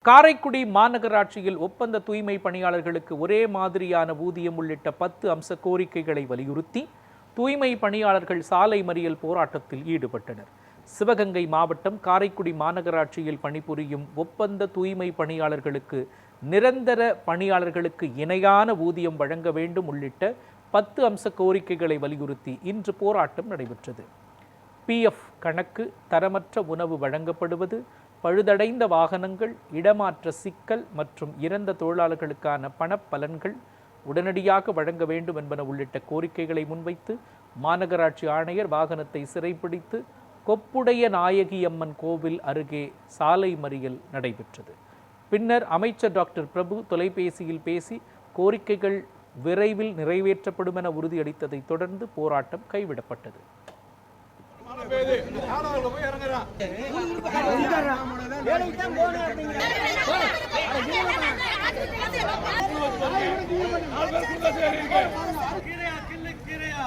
காரைக்குடி மாநகராட்சியில் ஒப்பந்த தூய்மை பணியாளர்களுக்கு ஒரே மாதிரியான ஊதியம் உள்ளிட்ட 10 அம்ச கோரிக்கைகளை வலியுறுத்தி தூய்மை பணியாளர்கள் சாலை மறியல் போராட்டத்தில் ஈடுபட்டனர். சிவகங்கை மாவட்டம் காரைக்குடி மாநகராட்சியில் பணிபுரியும் ஒப்பந்த தூய்மை பணியாளர்களுக்கு நிரந்தர பணியாளர்களுக்கு இணையான ஊதியம் வழங்க வேண்டும் உள்ளிட்ட 10 அம்ச கோரிக்கைகளை வலியுறுத்தி இன்று போராட்டம் நடைபெற்றது. PF கணக்கு, தரமற்ற உணவு வழங்கப்படுவது, பழுதடைந்த வாகனங்கள், இடமாற்ற சிக்கல் மற்றும் இறந்த தொழிலாளர்களுக்கான பணப்பலன்கள் உடனடியாக வழங்க வேண்டும் என்பன உள்ளிட்ட கோரிக்கைகளை முன்வைத்து மாநகராட்சி ஆணையர் வாகனத்தை சிறைப்பிடித்து கொப்புடைய நாயகியம்மன் கோவில் அருகே சாலை மறியல் நடைபெற்றது. பின்னர் அமைச்சர் டாக்டர் பிரபு தொலைபேசியில் பேசி கோரிக்கைகள் விரைவில் நிறைவேற்றப்படும் என உறுதியளித்ததை தொடர்ந்து போராட்டம் கைவிடப்பட்டது. கீரையா